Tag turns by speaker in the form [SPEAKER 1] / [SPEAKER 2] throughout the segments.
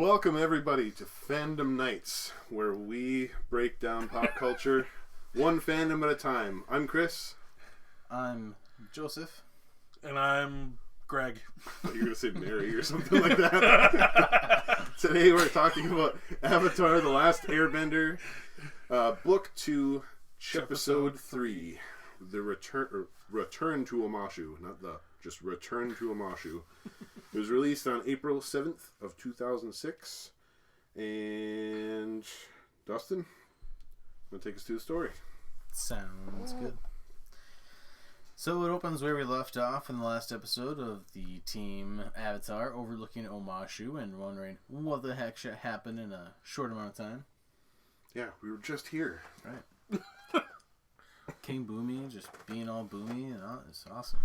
[SPEAKER 1] Welcome everybody to Fandom Nights, where we break down pop culture one fandom at a time. I'm Chris.
[SPEAKER 2] I'm Joseph.
[SPEAKER 3] And I'm Greg.
[SPEAKER 1] I thought you were going to say Mary or something like that. Today we're talking about Avatar: The Last Airbender, Book 2, Chepisode 3, the return to Omashu, just Return to Omashu. It was released on April 7th of 2006. And Dustin, going to take us through the story.
[SPEAKER 2] Sounds good. So it opens where we left off in the last episode of the Team Avatar overlooking Omashu and wondering what the heck should happen in a short amount of time.
[SPEAKER 1] Yeah, we were just here.
[SPEAKER 2] Right. King Boomy just being all boomy and all, it's awesome.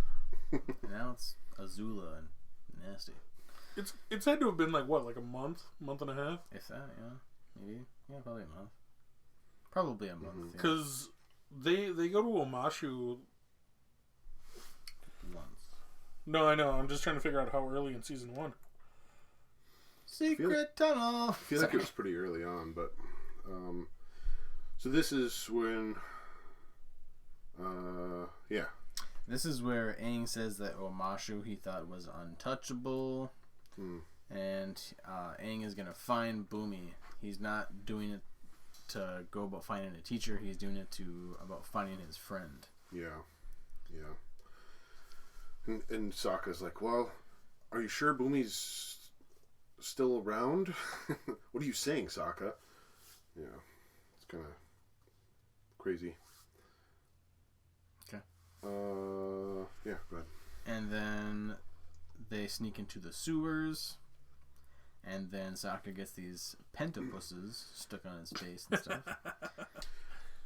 [SPEAKER 2] And now it's Azula and nasty.
[SPEAKER 3] It's had to have been like a month and a half?
[SPEAKER 2] If that, yeah. Maybe. Yeah, probably a month. Probably a month.
[SPEAKER 3] Because they go to Omashu
[SPEAKER 2] once.
[SPEAKER 3] No, I know. I'm just trying to figure out how early in season 1.
[SPEAKER 2] Secret tunnel.
[SPEAKER 1] I feel like it was pretty early on, but so this is when
[SPEAKER 2] This is where Aang says that Omashu he thought was untouchable, and Aang is gonna find Boomy. He's not doing it to go about finding a teacher. He's doing it about finding his friend.
[SPEAKER 1] Yeah. And Sokka's like, well, are you sure Boomy's still around? What are you saying, Sokka? Yeah, it's kind of crazy.
[SPEAKER 2] Okay.
[SPEAKER 1] Yeah, go ahead.
[SPEAKER 2] And then they sneak into the sewers, and then Sokka gets these pentopuses stuck on his face and stuff.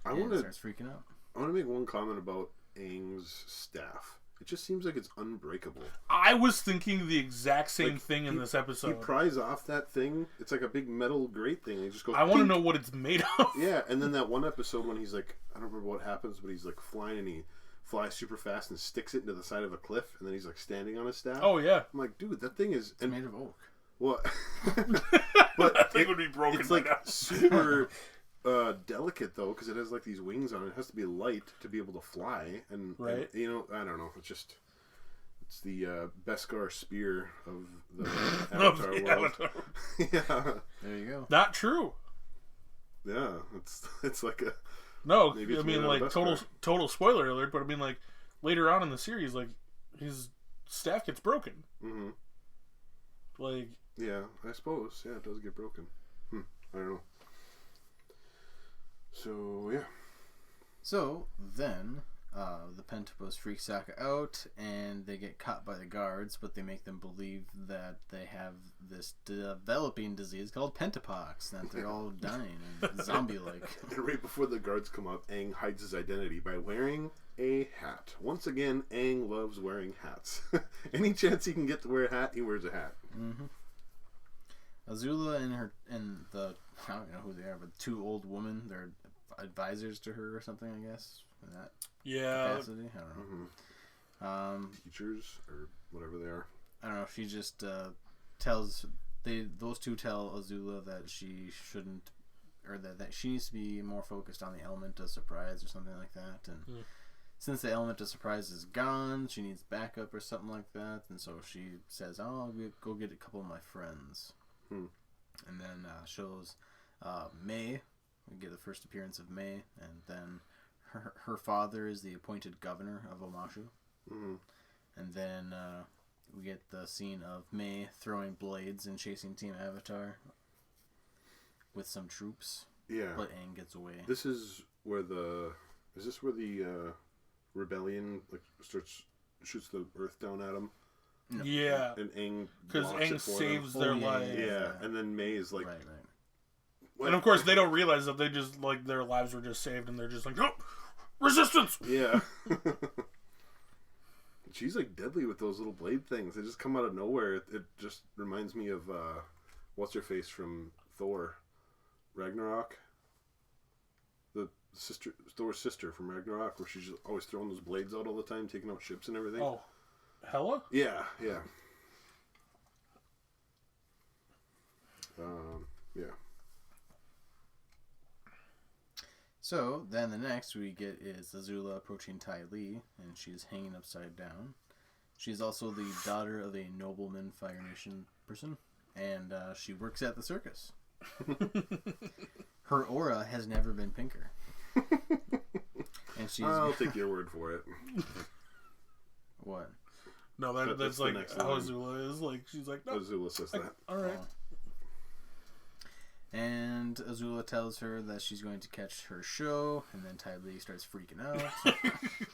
[SPEAKER 2] Starts freaking out.
[SPEAKER 1] I want to make one comment about Aang's staff. It just seems like it's unbreakable.
[SPEAKER 3] I was thinking the exact same thing in this episode.
[SPEAKER 1] He pries off that thing. It's like a big metal grate thing. He just goes.
[SPEAKER 3] I want to know what it's made of.
[SPEAKER 1] Yeah, and then that one episode when he's like, I don't remember what happens, but he's like flying and he flies super fast and sticks it into the side of a cliff, and then he's like standing on his staff.
[SPEAKER 3] Oh yeah.
[SPEAKER 1] I'm like, dude, that thing is
[SPEAKER 2] made of oak.
[SPEAKER 1] What? But
[SPEAKER 3] that thing would be broken.
[SPEAKER 1] It's like super delicate though, because it has like these wings on it. It has to be light to be able to fly, and
[SPEAKER 3] right.
[SPEAKER 1] And, I don't know. It's the Beskar spear of the Avatar world. Yeah,
[SPEAKER 2] there you go.
[SPEAKER 3] Not true.
[SPEAKER 1] Yeah, it's like a
[SPEAKER 3] no.
[SPEAKER 1] Maybe
[SPEAKER 3] I mean, like total spoiler alert, but I mean, like later on in the series, like his staff gets broken.
[SPEAKER 1] Mm-hmm.
[SPEAKER 3] Like
[SPEAKER 1] yeah, I suppose it does get broken. I don't know. So yeah.
[SPEAKER 2] So then. The Pentapus freak Sokka out, and they get caught by the guards, but they make them believe that they have this developing disease called Pentapox, that they're all dying and zombie-like.
[SPEAKER 1] And right before the guards come up, Aang hides his identity by wearing a hat. Once again, Aang loves wearing hats. Any chance he can get to wear a hat, he wears a hat.
[SPEAKER 2] Mm-hmm. Azula and the I don't know who they are, but two old women, they're advisors to her or something, I guess. In that capacity? I don't know.
[SPEAKER 1] Teachers or whatever they are.
[SPEAKER 2] I don't know. She just tells those two tell Azula that she shouldn't, or that she needs to be more focused on the element of surprise or something like that. And since the element of surprise is gone, she needs backup or something like that. And so she says, "Oh, I'll go get a couple of my friends." And then shows May. We get the first appearance of May, and then her father is the appointed governor of Omashu.
[SPEAKER 1] Mm-hmm.
[SPEAKER 2] And then we get the scene of May throwing blades and chasing Team Avatar with some troops.
[SPEAKER 1] Yeah.
[SPEAKER 2] But Aang gets away.
[SPEAKER 1] Is this where the rebellion shoots the earth down at him?
[SPEAKER 3] No. Yeah.
[SPEAKER 1] And Aang
[SPEAKER 3] because Aang saves their lives.
[SPEAKER 1] Yeah. And then May is like,
[SPEAKER 2] right.
[SPEAKER 3] And of course they don't realize that they just like their lives were just saved, and they're just like, oh, resistance.
[SPEAKER 1] Yeah. She's like deadly with those little blade things. They just come out of nowhere. It just reminds me of what's her face from Thor, Ragnarok. The Thor's sister from Ragnarok, where she's just always throwing those blades out all the time, taking out ships and everything.
[SPEAKER 3] Oh, Hela?
[SPEAKER 1] Yeah. Yeah.
[SPEAKER 2] So then the next we get is Azula approaching Ty Lee, and she's hanging upside down. She's also the daughter of a nobleman Fire Nation person, and she works at the circus. Her aura has never been pinker. And she's...
[SPEAKER 1] I'll take your word for it.
[SPEAKER 2] What?
[SPEAKER 3] No, that's
[SPEAKER 1] the
[SPEAKER 3] like
[SPEAKER 1] next
[SPEAKER 3] how
[SPEAKER 1] line.
[SPEAKER 3] Azula is. Like, she's like, no.
[SPEAKER 1] Azula says that.
[SPEAKER 3] All right.
[SPEAKER 2] Oh. And Azula tells her that she's going to catch her show, and then Ty Lee starts freaking out.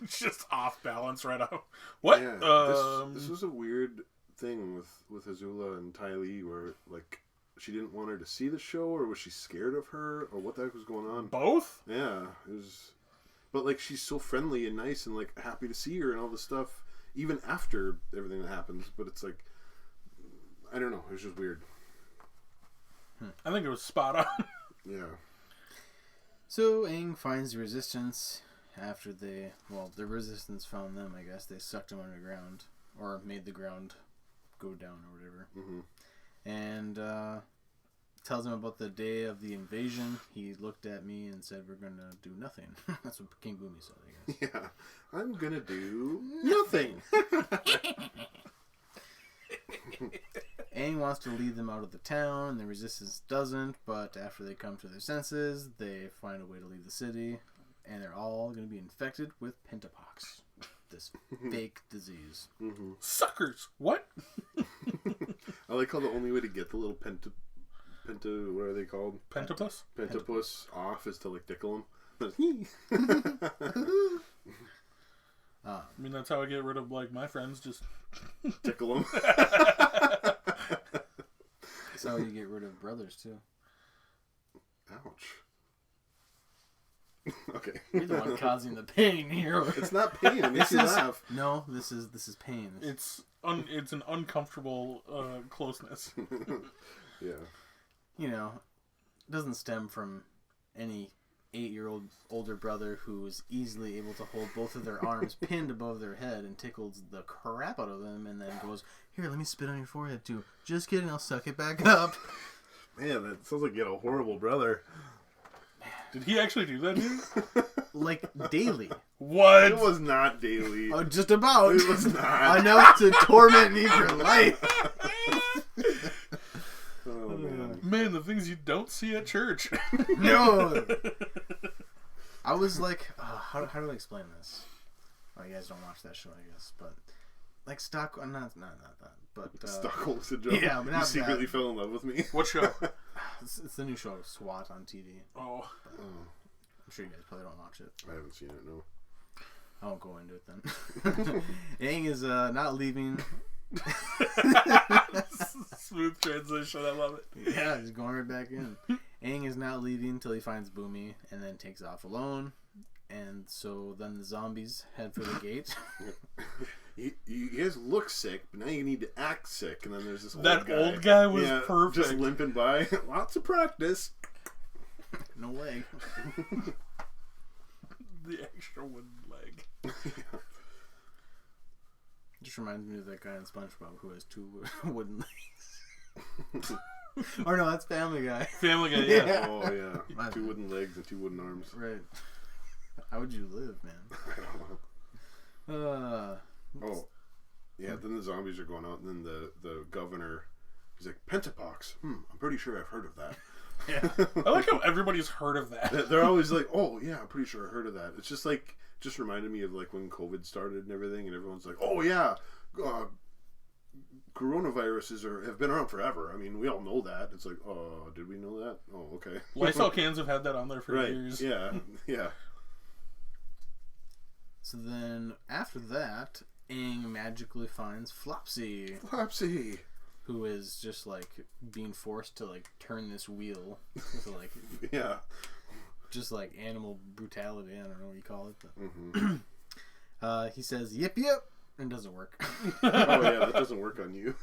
[SPEAKER 3] Just off balance right out. What?
[SPEAKER 1] Yeah, this was a weird thing with Azula and Ty Lee, where like she didn't want her to see the show, or was she scared of her, or what the heck was going on?
[SPEAKER 3] Both?
[SPEAKER 1] Yeah, it was. But like she's so friendly and nice and like happy to see her and all this stuff, even after everything that happens. But it's like, I don't know. It was just weird.
[SPEAKER 3] I think it was spot on.
[SPEAKER 1] Yeah.
[SPEAKER 2] So Aang finds the resistance after the resistance found them, I guess. They sucked them underground, or made the ground go down or whatever.
[SPEAKER 1] Mm-hmm.
[SPEAKER 2] And tells him about the day of the invasion. He looked at me and said, "We're going to do nothing." That's what King Boomy said, I guess.
[SPEAKER 1] Yeah. I'm gonna do nothing.
[SPEAKER 2] Aang wants to lead them out of the town, and the resistance doesn't, but after they come to their senses, they find a way to leave the city, and they're all going to be infected with pentapox, this fake disease.
[SPEAKER 1] Mm-hmm.
[SPEAKER 3] Suckers. What?
[SPEAKER 1] I like how the only way to get the little penta what are they called?
[SPEAKER 3] Pentapus?
[SPEAKER 1] Pentapus off is to like tickle them.
[SPEAKER 3] I mean, that's how I get rid of like my friends. Just
[SPEAKER 1] Tickle them.
[SPEAKER 2] That's how you get rid of brothers, too.
[SPEAKER 1] Ouch. Okay.
[SPEAKER 2] You're the one causing the pain here.
[SPEAKER 1] It's not pain. It makes you laugh.
[SPEAKER 2] No, this is pain.
[SPEAKER 3] it's an uncomfortable closeness.
[SPEAKER 1] Yeah.
[SPEAKER 2] You know, it doesn't stem from any 8-year-old older brother who is easily able to hold both of their arms pinned above their head and tickles the crap out of them, and then goes, "Here, let me spit on your forehead too." Just kidding, I'll suck it back up.
[SPEAKER 1] Man, that sounds like you had a horrible brother.
[SPEAKER 3] Did he actually do that, dude?
[SPEAKER 2] Like daily.
[SPEAKER 3] What?
[SPEAKER 1] It was not daily.
[SPEAKER 2] Oh, just about.
[SPEAKER 1] It was not.
[SPEAKER 2] Enough to torment me for life.
[SPEAKER 1] Oh, man.
[SPEAKER 3] Man, the things you don't see at church.
[SPEAKER 2] No. I was like, how do I explain this? Oh, you guys don't watch that show, I guess, but like Stockholm, not that, but
[SPEAKER 1] Stockholm Syndrome.
[SPEAKER 2] Yeah, but not
[SPEAKER 1] you secretly
[SPEAKER 2] that.
[SPEAKER 1] fell in love with me.
[SPEAKER 3] What show?
[SPEAKER 2] it's the new show SWAT on TV.
[SPEAKER 3] Oh.
[SPEAKER 2] I'm sure you guys probably don't watch it.
[SPEAKER 1] I haven't seen it, no.
[SPEAKER 2] I won't go into it then. Aang is not leaving.
[SPEAKER 3] Smooth transition, I love it.
[SPEAKER 2] Yeah, he's going right back in. Aang is not leaving until he finds Boomy and then takes off alone. And so then the zombies head for the gate.
[SPEAKER 1] You guys look sick, but now you need to act sick. And then there's this
[SPEAKER 3] old guy was perfect.
[SPEAKER 1] Just limping by. Lots of practice.
[SPEAKER 2] No leg.
[SPEAKER 3] The extra wooden leg.
[SPEAKER 2] Just reminds me of that guy in SpongeBob who has 2 wooden legs. Or no, that's Family Guy.
[SPEAKER 3] Family Guy, yeah.
[SPEAKER 1] Oh, yeah.
[SPEAKER 2] My
[SPEAKER 1] 2
[SPEAKER 2] bad.
[SPEAKER 1] wooden legs and 2 wooden arms.
[SPEAKER 2] Right. How would you live, man?
[SPEAKER 1] I don't know. Oh. Yeah, then the zombies are going out, and then the governor, he's like, Pentapox. I'm pretty sure I've heard of that.
[SPEAKER 2] Yeah.
[SPEAKER 3] I like how everybody's heard of that.
[SPEAKER 1] They're always like, oh, yeah, I'm pretty sure I heard of that. It's just like, just reminded me of like when COVID started and everything, and everyone's like, oh, yeah, coronaviruses have been around forever. I mean, we all know that. It's like, oh, did we know that? Oh, okay.
[SPEAKER 3] Lysol cans have had that on there for
[SPEAKER 1] Right.
[SPEAKER 3] years.
[SPEAKER 1] Yeah. Yeah.
[SPEAKER 2] So then, after that, Aang magically finds Flopsy,
[SPEAKER 1] Flopsy.
[SPEAKER 2] who is just like being forced to like turn this wheel with like
[SPEAKER 1] Yeah.
[SPEAKER 2] just like animal brutality. I don't know what you call it, but
[SPEAKER 1] Mm-hmm.
[SPEAKER 2] he says "yip yip" and it doesn't work.
[SPEAKER 1] Oh, yeah, that doesn't work on you.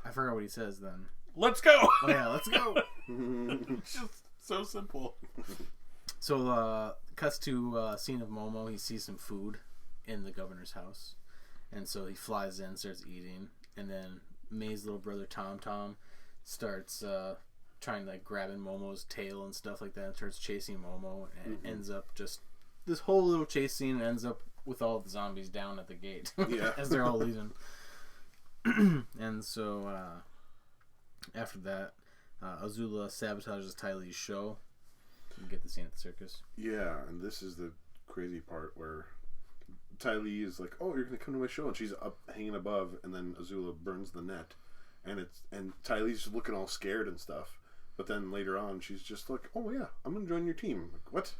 [SPEAKER 2] I forgot what he says then.
[SPEAKER 3] Let's go!
[SPEAKER 2] Oh yeah, let's go.
[SPEAKER 3] It's just so simple.
[SPEAKER 2] So cuts to a scene of Momo. He sees some food in the governor's house, and so he flies in, starts eating, and then May's little brother Tom starts trying to like grabbing Momo's tail and stuff like that, and starts chasing Momo, and it ends up just this whole little chase scene ends up with all the zombies down at the gate as they're all leaving. And so after that, Azula sabotages Ty Lee's show. You get the scene at the circus.
[SPEAKER 1] Yeah, and this is the crazy part where Ty Lee is like, "Oh, you're gonna come to my show," and she's up hanging above, and then Azula burns the net, and Ty Lee's just looking all scared and stuff. But then later on, she's just like, "Oh yeah, I'm gonna join your team." I'm like, what?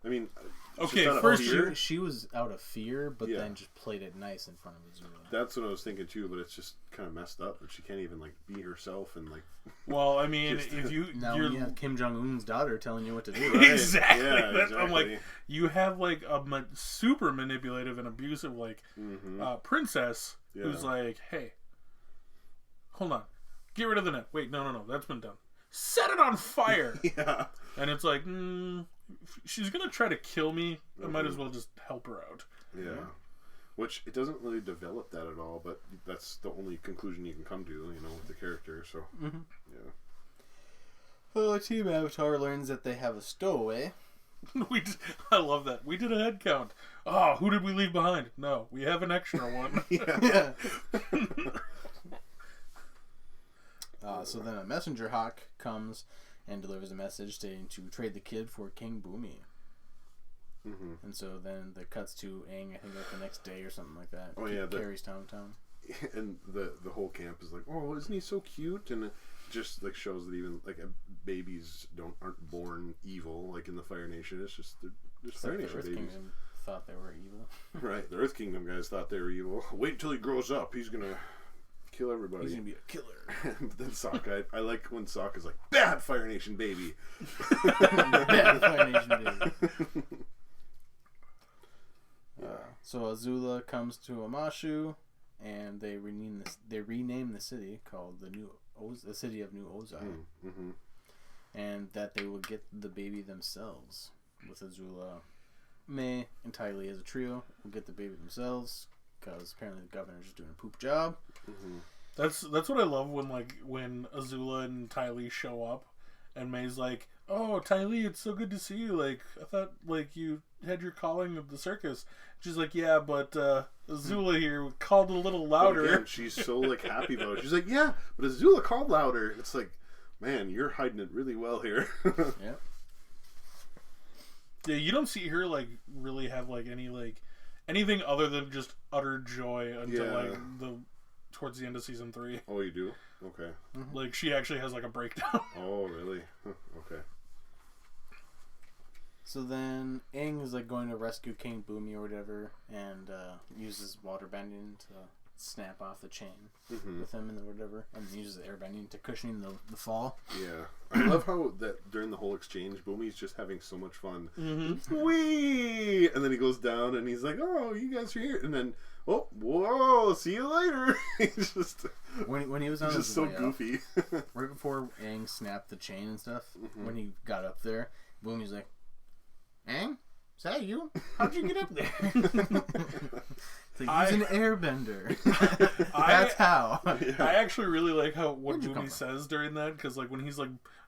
[SPEAKER 1] I mean,
[SPEAKER 3] okay,
[SPEAKER 2] first she was out of fear, but then just played it nice in front of Azula.
[SPEAKER 1] That's what I was thinking too, but it's just kind of messed up that she can't even like be herself and like.
[SPEAKER 3] Well, I mean, if you
[SPEAKER 2] you have Kim Jong-un's daughter telling you what to do,
[SPEAKER 3] right? Exactly.
[SPEAKER 1] Yeah, exactly.
[SPEAKER 3] I'm like, you have like a super manipulative and abusive like princess who's like, hey, hold on, get rid of the net. Wait, no, that's been done. Set it on fire.
[SPEAKER 1] Yeah.
[SPEAKER 3] And it's like, she's gonna try to kill me. I might as well just help her out.
[SPEAKER 1] Yeah. Which it doesn't really develop that at all, but that's the only conclusion you can come to, with the character. So yeah.
[SPEAKER 2] Well, Team Avatar learns that they have a stowaway.
[SPEAKER 3] I love that. We did a head count. Oh, who did we leave behind? No, we have an extra one.
[SPEAKER 2] Yeah. So then a messenger hawk comes and delivers a message stating to trade the kid for King Boomy. And so then the cuts to Aang, I think like the next day or something like that.
[SPEAKER 1] Oh yeah,
[SPEAKER 2] carries town.
[SPEAKER 1] And the whole camp is like, oh, isn't he so cute? And it just like shows that even like babies aren't born evil like in the Fire Nation. It's just they're just Fire Nation
[SPEAKER 2] Earth
[SPEAKER 1] babies.
[SPEAKER 2] Kingdom thought they were evil.
[SPEAKER 1] Right, the Earth Kingdom guys thought they were evil. Wait until he grows up. He's gonna kill everybody.
[SPEAKER 2] He's gonna be a killer.
[SPEAKER 1] But then Sokka, I like when Sokka's like, bad Fire Nation baby.
[SPEAKER 2] Bad Fire Nation baby. So Azula comes to Omashu, and they rename the city called the city of New Ozai, and that they will get the baby themselves with Azula, May, and Ty Lee as a trio. Will get the baby themselves because apparently the governor's just doing a poop job.
[SPEAKER 3] That's what I love when Azula and Ty Lee show up, and May's like, "Oh, Ty Lee, it's so good to see you. Like, I thought you had your calling of the circus." She's like, "Yeah, but Azula here called a little louder."
[SPEAKER 1] Again, she's so happy about it. She's like, "Yeah, but Azula called louder." It's like, man, you're hiding it really well here.
[SPEAKER 2] Yeah.
[SPEAKER 3] Yeah, you don't see her really have any anything other than just utter joy until towards the end of season 3.
[SPEAKER 1] Oh, you do? Okay.
[SPEAKER 3] She actually has a breakdown.
[SPEAKER 1] Oh, really? Okay.
[SPEAKER 2] So then Aang is going to rescue King Boomy or whatever, and uses water bending to snap off the chain with him and whatever, and then uses airbending to cushion the fall.
[SPEAKER 1] Yeah, I love how that during the whole exchange, Boomy's just having so much fun. Whee! And then he goes down, and he's like, "Oh, you guys are here," and then, "Oh, whoa, see you later." He's just
[SPEAKER 2] when he was on,
[SPEAKER 1] just so goofy.
[SPEAKER 2] Right before Aang snapped the chain and stuff, when he got up there, Boomy's like, "Aang, is that you? How'd you get up there?" It's like, he's an airbender. That's how.
[SPEAKER 3] Yeah. I actually really like what Boomy says during that, because when he's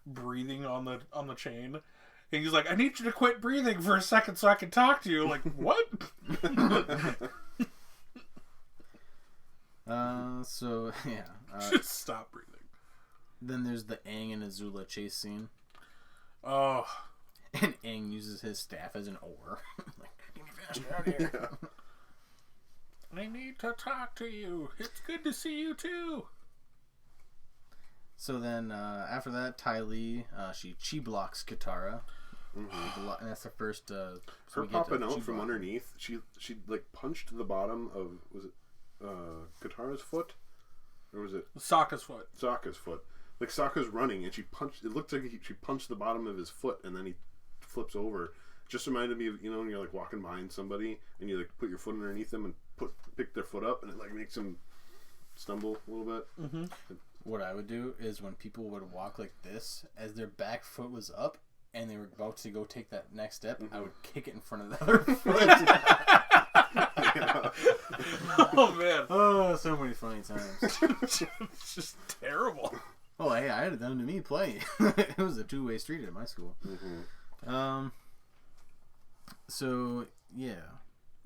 [SPEAKER 3] breathing on the chain, and he's like, "I need you to quit breathing for a second so I can talk to you." Like, what?
[SPEAKER 2] So yeah.
[SPEAKER 3] Just stop breathing.
[SPEAKER 2] Then there's the Aang and Azula chase scene.
[SPEAKER 3] Oh.
[SPEAKER 2] And Aang uses his staff as an oar. Get me faster out of here.
[SPEAKER 1] Yeah.
[SPEAKER 3] I need to talk to you. It's good to see you too.
[SPEAKER 2] So then, after that, Ty Lee, she chi blocks Katara. And that's the first.
[SPEAKER 1] Her popping out from underneath. She punched the bottom of, was it Katara's foot, or was it
[SPEAKER 3] Sokka's foot?
[SPEAKER 1] Sokka's foot. Sokka's running, and she punched. It looked like she punched the bottom of his foot, and then he flips over. Just reminded me of when you're walking behind somebody and you put your foot underneath them and pick their foot up, and it makes them stumble a little bit.
[SPEAKER 2] What I would do is when people would walk like this, as their back foot was up and they were about to go take that next step, I would kick it in front of the other foot.
[SPEAKER 3] Oh man!
[SPEAKER 2] Oh, so many funny times.
[SPEAKER 3] It's just terrible.
[SPEAKER 2] Oh, yeah, I had it done to me plenty. It was a two-way street at my school.
[SPEAKER 1] Mm-hmm.
[SPEAKER 2] So, yeah.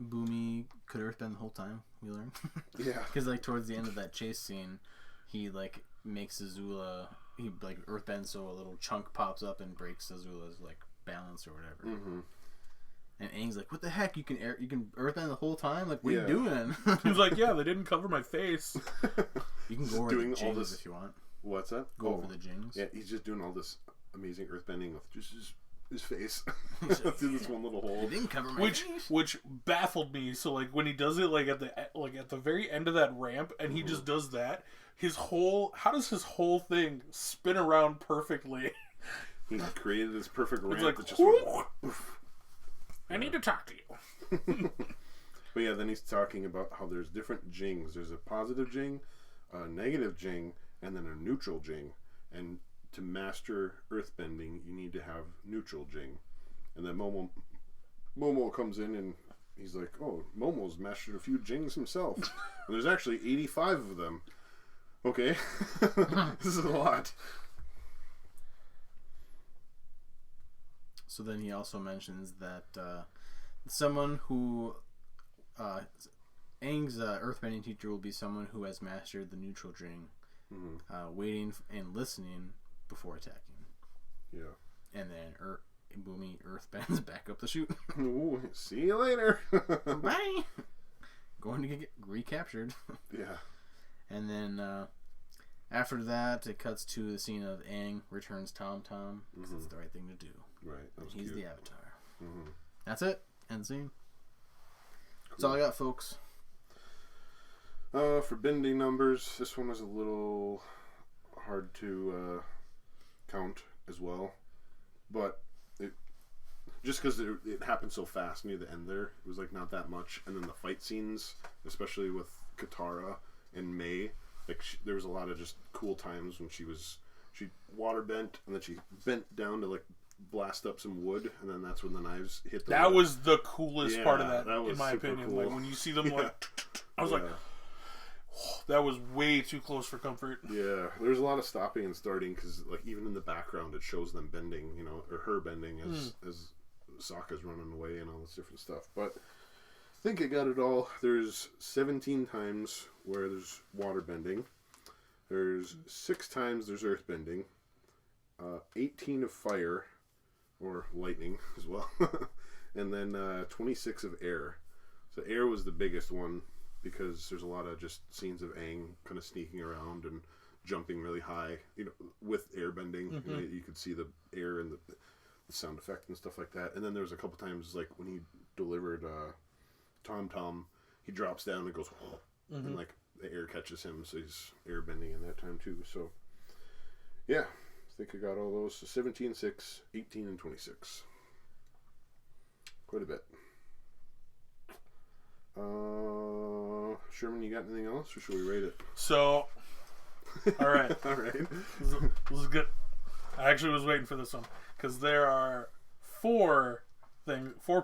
[SPEAKER 2] Boomy could earthbend the whole time, we learned.
[SPEAKER 1] Yeah.
[SPEAKER 2] Because, like, towards the end of that chase scene, he, like, makes Azula... He, like, earthbends so a little chunk pops up and breaks Azula's, like, balance or whatever.
[SPEAKER 1] Mm-hmm.
[SPEAKER 2] And Aang's like, what the heck? You can earthbend the whole time? Like, what are you doing?
[SPEAKER 3] He was like, yeah, they didn't cover my face.
[SPEAKER 2] You can go over the jings if you want.
[SPEAKER 1] What's that?
[SPEAKER 2] Go over the jings.
[SPEAKER 1] Yeah, he's just doing all this amazing earthbending with just his face through this one little hole.
[SPEAKER 2] It didn't cover my face.
[SPEAKER 3] Which baffled me. So like when he does it like at the very end of that ramp, and he just does that, how does his whole thing spin around perfectly?
[SPEAKER 1] He created this perfect ramp.
[SPEAKER 3] It's like,
[SPEAKER 1] that just went,
[SPEAKER 3] I need to talk to you.
[SPEAKER 1] But yeah, then he's talking about how there's different jings. There's a positive jing, a negative jing, and then a neutral jing. And to master earthbending, you need to have neutral jing. And then Momo comes in and he's like, oh, Momo's mastered a few jings himself. And there's actually 85 of them. Okay. This is a lot.
[SPEAKER 2] So then he also mentions that someone who... Aang's earthbending teacher will be someone who has mastered the neutral jing, waiting and listening before attacking.
[SPEAKER 1] Yeah.
[SPEAKER 2] And then Boomy earthbends back up the chute.
[SPEAKER 1] Ooh, see you later.
[SPEAKER 2] Bye! Going to get recaptured.
[SPEAKER 1] Yeah.
[SPEAKER 2] And then after that, it cuts to the scene of Aang returns Tom Tom, because it's the right thing to do.
[SPEAKER 1] Right. That was
[SPEAKER 2] He's
[SPEAKER 1] cute.
[SPEAKER 2] the Avatar.
[SPEAKER 1] Mm-hmm.
[SPEAKER 2] That's it. End scene. That's all I got, folks.
[SPEAKER 1] For bending numbers, this one was a little hard to count as well. But just because it happened so fast near the end there, it was like not that much. And then the fight scenes, especially with Katara and May, like there was a lot of just cool times when she water bent and then she bent down to like blast up some wood, and then that's when the knives hit the wood.
[SPEAKER 3] Was the coolest part of that
[SPEAKER 1] was
[SPEAKER 3] in my
[SPEAKER 1] super
[SPEAKER 3] opinion.
[SPEAKER 1] cool.
[SPEAKER 3] Like when you see them like I was like, oh, that was way too close for comfort.
[SPEAKER 1] Yeah, there's a lot of stopping and starting because like even in the background it shows them bending, or her bending as Sokka's running away and all this different stuff. But I think I got it all. There's 17 times where there's water bending. There's 6 times there's earth bending. 18 of fire, or lightning as well. And then 26 of air. So air was the biggest one because there's a lot of just scenes of Aang kind of sneaking around and jumping really high, with air bending. You could see the air and the sound effect and stuff like that. And then there was a couple times like when he delivered Tom Tom, he drops down and goes, and like the air catches him, so he's air bending in that time too. So yeah, I think I got all those. So 17, 6, 18, and 26. Quite a bit. Sherman, you got anything else, or should we rate it?
[SPEAKER 3] So, all right.
[SPEAKER 1] All right.
[SPEAKER 3] This is good. I actually was waiting for this one because there are 4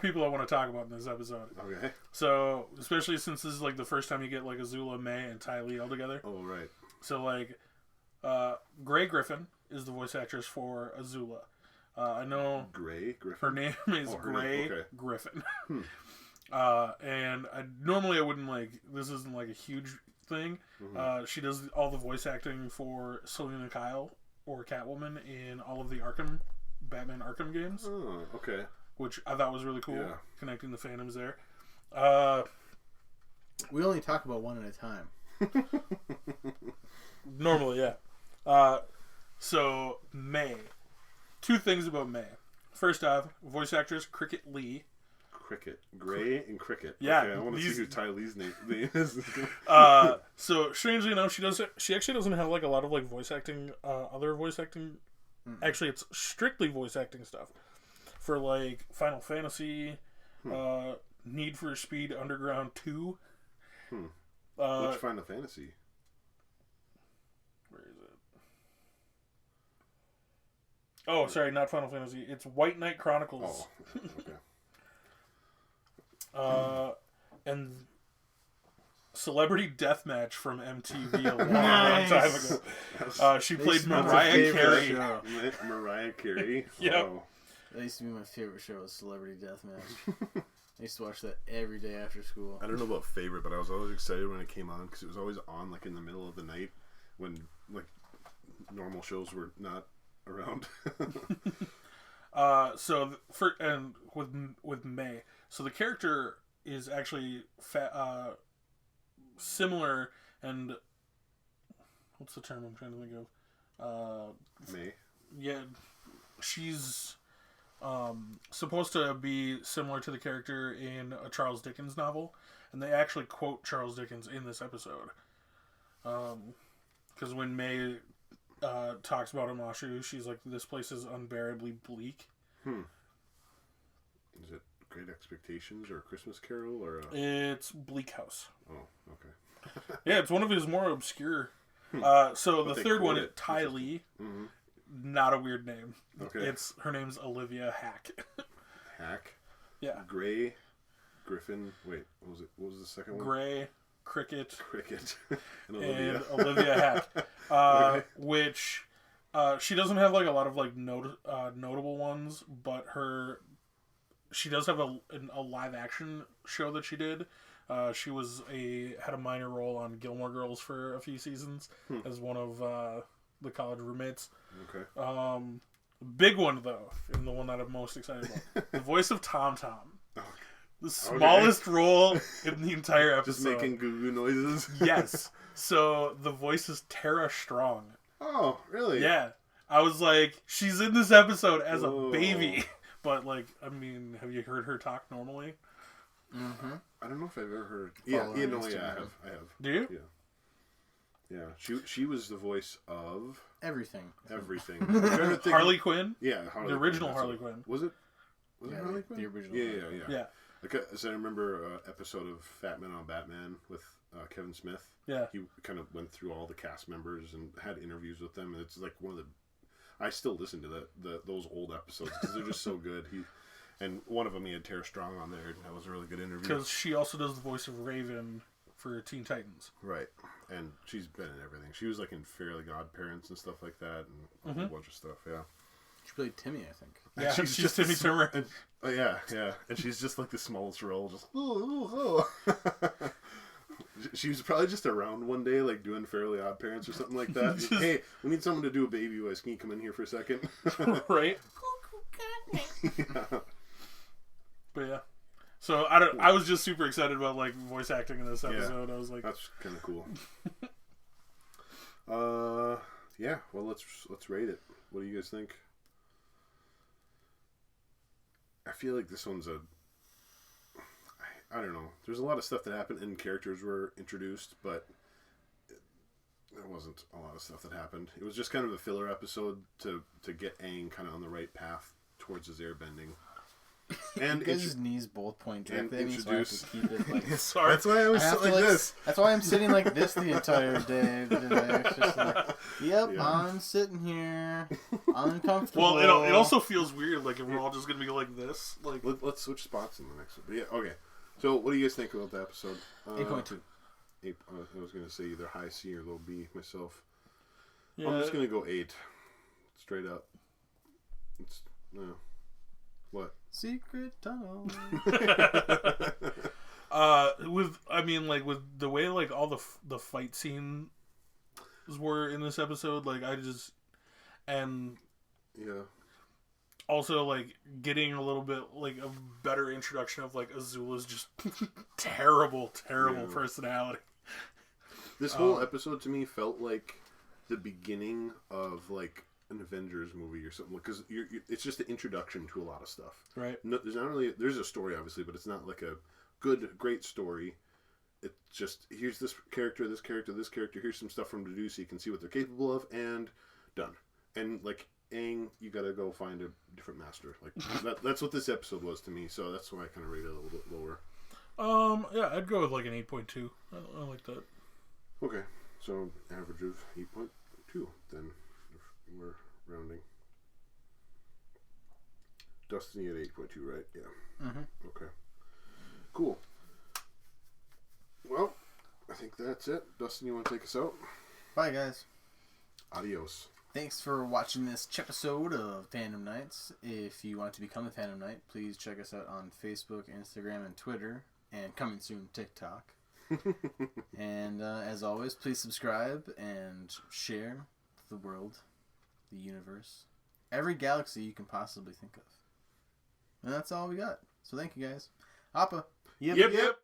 [SPEAKER 3] people I want to talk about in this episode.
[SPEAKER 1] Okay.
[SPEAKER 3] So, especially since this is like the first time you get like Azula, May, and Ty Lee all together.
[SPEAKER 1] Oh, right.
[SPEAKER 3] So, like, Gray Griffin is the voice actress for Azula. I know
[SPEAKER 1] Gray Griffin.
[SPEAKER 3] her name is Gray Griffin. And normally I wouldn't this isn't like a huge thing. She does all the voice acting for Selena Kyle or Catwoman in all of the Batman Arkham games.
[SPEAKER 1] Oh, okay.
[SPEAKER 3] Which I thought was really cool,
[SPEAKER 1] Yeah.
[SPEAKER 3] connecting the fandoms there.
[SPEAKER 2] We only talk about one at a time.
[SPEAKER 3] Normally, yeah. So, May. 2 things about May. First off, voice actress Cricket Lee.
[SPEAKER 1] Cricket. Gray and Cricket.
[SPEAKER 3] Yeah.
[SPEAKER 1] Okay, I want to see who Ty Lee's name is.
[SPEAKER 3] So, strangely enough, she actually doesn't have like a lot of like voice acting, other voice acting. Actually, it's strictly voice acting stuff. For like Final Fantasy, Need for Speed Underground 2.
[SPEAKER 1] Which Final Fantasy?
[SPEAKER 3] Where is it? Oh, sorry, not Final Fantasy. It's White Knight Chronicles.
[SPEAKER 1] Oh, okay.
[SPEAKER 3] And Celebrity Deathmatch from MTV a long time ago. She played
[SPEAKER 2] my
[SPEAKER 3] Mariah
[SPEAKER 2] favorite
[SPEAKER 3] Carey.
[SPEAKER 2] show.
[SPEAKER 1] Mariah Carey.
[SPEAKER 3] Yep.
[SPEAKER 1] Wow.
[SPEAKER 2] That used to be my favorite show, was Celebrity Deathmatch. I used to watch that every day after school.
[SPEAKER 1] I don't know about favorite, but I was always excited when it came on because it was always on like in the middle of the night when like normal shows were not around.
[SPEAKER 3] With May, so the character is actually similar, and what's the term I'm trying to think of?
[SPEAKER 1] May.
[SPEAKER 3] Yeah, she's supposed to be similar to the character in a Charles Dickens novel, and they actually quote Charles Dickens in this episode. Because when May talks about Omashu, she's like, "This place is unbearably bleak."
[SPEAKER 1] Is it Great Expectations or a Christmas Carol or?
[SPEAKER 3] It's Bleak House.
[SPEAKER 1] Oh, okay.
[SPEAKER 3] Yeah, it's one of his more obscure. So the third one is Ty Lee.
[SPEAKER 1] Mm-hmm.
[SPEAKER 3] Not a weird name.
[SPEAKER 1] Okay.
[SPEAKER 3] Her name's Olivia Hack.
[SPEAKER 1] Hack.
[SPEAKER 3] Yeah.
[SPEAKER 1] Gray. Griffin. Wait, what was it? What was the second one?
[SPEAKER 3] Gray, Cricket,
[SPEAKER 1] and Olivia.
[SPEAKER 3] and Olivia Hack.
[SPEAKER 1] Okay.
[SPEAKER 3] Which she doesn't have like a lot of like notable ones, but she does have a live action show that she did. She had a minor role on Gilmore Girls for a few seasons as one of the college roommates.
[SPEAKER 1] Okay.
[SPEAKER 3] Big one though, and the one that I'm most excited about, the voice of Tom Tom.
[SPEAKER 1] Okay.
[SPEAKER 3] The smallest role in the entire episode.
[SPEAKER 1] Just making goo goo noises.
[SPEAKER 3] Yes. So the voice is Tara Strong.
[SPEAKER 1] Oh, really?
[SPEAKER 3] Yeah. I was like, she's in this episode as
[SPEAKER 1] Whoa.
[SPEAKER 3] a baby. But like, I mean, have you heard her talk normally?
[SPEAKER 2] Mm-hmm.
[SPEAKER 1] I don't know if I've ever heard.
[SPEAKER 2] Follow her on
[SPEAKER 1] I
[SPEAKER 2] Instagram.
[SPEAKER 1] have.
[SPEAKER 3] Do you?
[SPEAKER 1] Yeah. She was the voice of
[SPEAKER 2] Everything.
[SPEAKER 1] everything. I'm trying to think
[SPEAKER 3] Harley Quinn?
[SPEAKER 1] Yeah, Harley
[SPEAKER 3] The original
[SPEAKER 1] Quinn,
[SPEAKER 3] Harley
[SPEAKER 1] that's
[SPEAKER 3] Quinn.
[SPEAKER 1] it. Was it? Was
[SPEAKER 2] Yeah,
[SPEAKER 1] it Harley Quinn?
[SPEAKER 2] the original
[SPEAKER 1] Yeah,
[SPEAKER 2] Harley Quinn.
[SPEAKER 3] Yeah.
[SPEAKER 1] Like, so I remember an episode of Fat Man on Batman with Kevin Smith.
[SPEAKER 3] Yeah.
[SPEAKER 1] He kind of went through all the cast members and had interviews with them. And it's like one of the... I still listen to those old episodes because they're just so good. And one of them, he had Tara Strong on there. And that was a really good interview.
[SPEAKER 3] Because she also does the voice of Raven for Teen Titans.
[SPEAKER 1] Right. And she's been in everything. She was like in Fairly Godparents and stuff like that. And a whole bunch of stuff, yeah.
[SPEAKER 2] She played Timmy, I think.
[SPEAKER 3] Yeah,
[SPEAKER 1] She's
[SPEAKER 3] she's Timmy Turner.
[SPEAKER 1] And, yeah. And she's just like the smallest role. Just, She was probably just around one day, like doing Fairly Odd Parents or something like that. Hey, we need someone to do a baby voice. Can you come in here for a second?
[SPEAKER 3] Right?
[SPEAKER 1] Yeah.
[SPEAKER 3] But yeah. So I was just super excited about like voice acting in this episode. I was like,
[SPEAKER 1] That's kind of cool. Yeah. Well, let's rate it. What do you guys think? I feel like this one's I don't know. There's a lot of stuff that happened and characters were introduced, but there wasn't a lot of stuff that happened. It was just kind of a filler episode to get Aang kind of on the right path towards his airbending. And
[SPEAKER 2] Because his knees both point directly at me, so I have to
[SPEAKER 1] introduce-
[SPEAKER 2] keep it like...
[SPEAKER 3] sorry.
[SPEAKER 1] that's why I was
[SPEAKER 2] I have
[SPEAKER 1] like
[SPEAKER 2] to,
[SPEAKER 1] this.
[SPEAKER 2] That's why I'm sitting like this the entire day. It's just like, yep,
[SPEAKER 1] Yeah.
[SPEAKER 2] I'm sitting here, uncomfortable.
[SPEAKER 3] Well, it also feels weird, like if we're all just gonna be like this, like
[SPEAKER 1] Let's switch spots in the next one. But yeah, okay. So, what do you guys think about the episode?
[SPEAKER 2] 8.2.
[SPEAKER 1] I was going to say either high C or low B myself.
[SPEAKER 3] yeah.
[SPEAKER 1] I'm just going to go 8. Straight up. It's, no. What?
[SPEAKER 2] Secret tunnel.
[SPEAKER 3] with the way like all the fight scenes were in this episode, like and
[SPEAKER 1] Yeah.
[SPEAKER 3] also like getting a little bit like a better introduction of like Azula's just terrible
[SPEAKER 1] Yeah.
[SPEAKER 3] personality.
[SPEAKER 1] This whole episode to me felt like the beginning of like an Avengers movie or something, because it's just the introduction to a lot of stuff.
[SPEAKER 3] Right.
[SPEAKER 1] No, there's a story obviously, but it's not like a great story. It's just, here's this character, here's some stuff from to do so you can see what they're capable of, and done. And like Aang, you gotta go find a different master. Like that's what this episode was to me, so that's why I kind of rate it a little bit lower.
[SPEAKER 3] Yeah, I'd go with like an 8.2. I like that.
[SPEAKER 1] Okay, so average of 8.2 then, if we're rounding. Dustin, you had 8.2, right? Yeah.
[SPEAKER 2] Mm-hmm.
[SPEAKER 1] Okay. Cool. Well, think that's it. Dustin, you want to take us out?
[SPEAKER 2] Bye, guys.
[SPEAKER 1] Adios.
[SPEAKER 2] Thanks for watching this Chepisode of Fandom Nights. If you want to become a Fandom Knight, please check us out on Facebook, Instagram, and Twitter, and coming soon, TikTok. And as always, please subscribe and share the world, the universe, every galaxy you can possibly think of. And that's all we got. So thank you guys. Appa.
[SPEAKER 3] Yep.